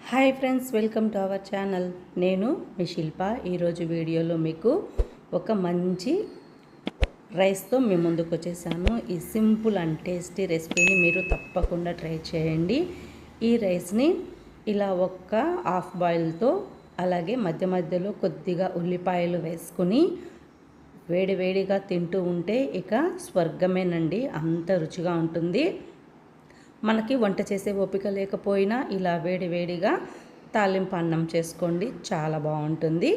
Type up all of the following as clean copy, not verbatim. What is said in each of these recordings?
Hi friends, welcome to our channel. నేను మీ శిల్ప. ఈరోజు వీడియోలో మీకు ఒక మంచి రైస్తో మీ ముందుకు వచ్చేసాను. ఈ సింపుల్ అండ్ టేస్టీ రెసిపీని మీరు తప్పకుండా ట్రై చేయండి. ఈ రైస్ని ఇలా ఒక్క హాఫ్ బాయిల్తో అలాగే మధ్య మధ్యలో కొద్దిగా ఉల్లిపాయలు వేసుకుని వేడివేడిగా తింటూ ఉంటే ఇక స్వర్గమేనండి, అంత రుచిగా ఉంటుంది. మనకి వంట చేసే ఓపిక లేకపోయినా ఇలా వేడివేడిగా తాలింపు అన్నం చేసుకోండి, చాలా బాగుంటుంది.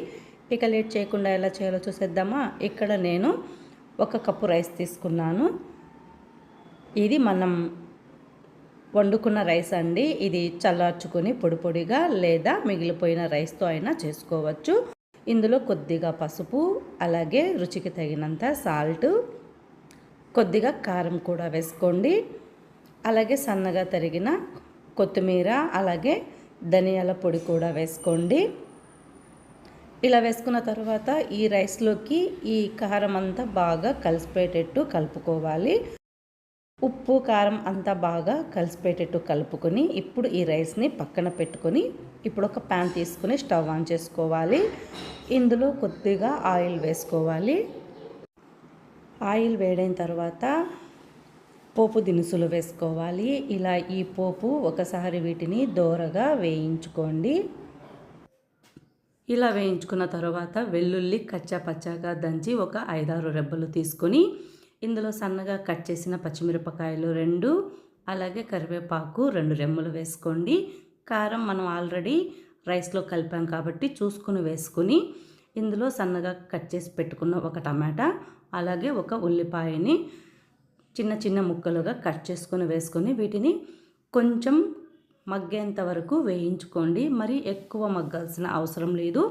ఇక లేట్ చేయకుండా ఎలా చేయాలో చూసేద్దామా. ఇక్కడ నేను 1 కప్పు రైస్ తీసుకున్నాను. ఇది మనం వండుకున్న రైస్ అండి. ఇది చల్లార్చుకొని పొడి పొడిగా లేదా మిగిలిపోయిన రైస్తో అయినా చేసుకోవచ్చు. ఇందులో కొద్దిగా పసుపు, అలాగే రుచికి తగినంత సాల్ట్, కొద్దిగా కారం కూడా వేసుకోండి. అలాగే సన్నగా తరిగిన కొత్తిమీర, అలాగే ధనియాల పొడి కూడా వేసుకోండి. ఇలా వేసుకున్న తర్వాత ఈ రైస్లోకి ఈ కారం అంతా బాగా కలిసిపోయేటట్టు కలుపుకోవాలి. ఉప్పు కారం అంతా బాగా కలిసిపోయేటట్టు కలుపుకొని ఇప్పుడు ఈ రైస్ని పక్కన పెట్టుకొని ఇప్పుడు ఒక ప్యాన్ తీసుకుని స్టవ్ ఆన్ చేసుకోవాలి. ఇందులో కొద్దిగా ఆయిల్ వేసుకోవాలి. ఆయిల్ వేడైన తర్వాత పోపు దినుసులు వేసుకోవాలి. ఇలా ఈ పోపు ఒకసారి వీటిని దోరగా వేయించుకోండి. ఇలా వేయించుకున్న తర్వాత వెల్లుల్లి కచ్చాపచ్చాగా దంచి ఒక 5-6 రెబ్బలు తీసుకొని ఇందులో సన్నగా కట్ చేసిన పచ్చిమిరపకాయలు 2, అలాగే కరివేపాకు 2 రెమ్మలు వేసుకోండి. కారం మనం ఆల్రెడీ రైస్లో కలిపాం కాబట్టి చూసుకుని వేసుకుని ఇందులో సన్నగా కట్ చేసి పెట్టుకున్న ఒక టమాటా, అలాగే ఒక ఉల్లిపాయని చిన్న చిన్న ముక్కలుగా కట్ చేసుకొని వేసుకొని వీటిని కొంచెం మగ్గేంత వరకు వేయించుకోండి. మరి ఎక్కువ మగ్గాల్సిన అవసరం లేదు,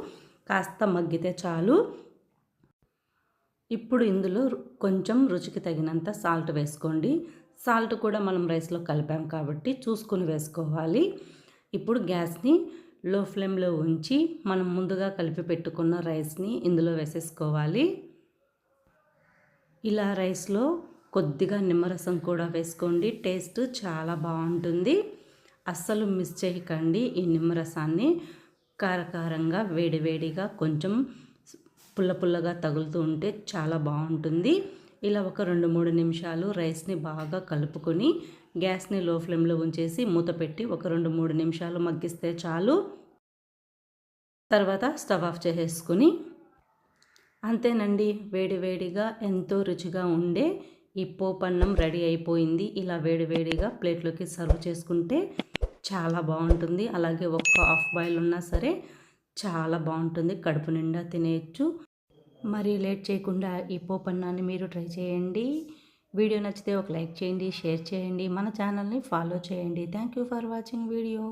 కాస్త మగ్గితే చాలు. ఇప్పుడు ఇందులో కొంచెం రుచికి తగినంత సాల్ట్ వేసుకోండి. సాల్ట్ కూడా మనం రైస్లో కలిపాం కాబట్టి చూసుకొని వేసుకోవాలి. ఇప్పుడు గ్యాస్ని లో ఫ్లేమ్లో ఉంచి మనం ముందుగా కలిపి పెట్టుకున్న రైస్ని ఇందులో వేసేసుకోవాలి. ఇలా రైస్లో కొద్దిగా నిమ్మరసం కూడా వేసుకోండి, టేస్ట్ చాలా బాగుంటుంది. అస్సలు మిస్ చేయకండి ఈ నిమ్మరసాన్ని. కారకారంగా వేడివేడిగా కొంచెం పుల్ల పుల్లగా తగులుతూ ఉంటే చాలా బాగుంటుంది. ఇలా ఒక 2-3 నిమిషాలు రైస్ని బాగా కలుపుకొని గ్యాస్ని లో ఫ్లేమ్లో ఉంచేసి మూత పెట్టి ఒక 2-3 నిమిషాలు మగ్గిస్తే చాలు. తర్వాత స్టవ్ ఆఫ్ చేసేసుకుని అంతేనండి, వేడివేడిగా ఎంతో రుచిగా ఉండే ఈ పోపన్నం రెడీ అయిపోయింది. ఇలా వేడివేడిగా ప్లేట్లోకి సర్వ్ చేసుకుంటే చాలా బాగుంటుంది. అలాగే ఒక్క హాఫ్ బాయిల్ ఉన్నా సరే చాలా బాగుంటుంది, కడుపు నిండా తినేయచ్చు. మరి లేట్ చేయకుండా ఈ పోపన్నాన్ని మీరు ట్రై చేయండి. వీడియో నచ్చితే ఒక లైక్ చేయండి, షేర్ చేయండి, మన ఛానల్ని ఫాలో చేయండి. Thank you for watching video.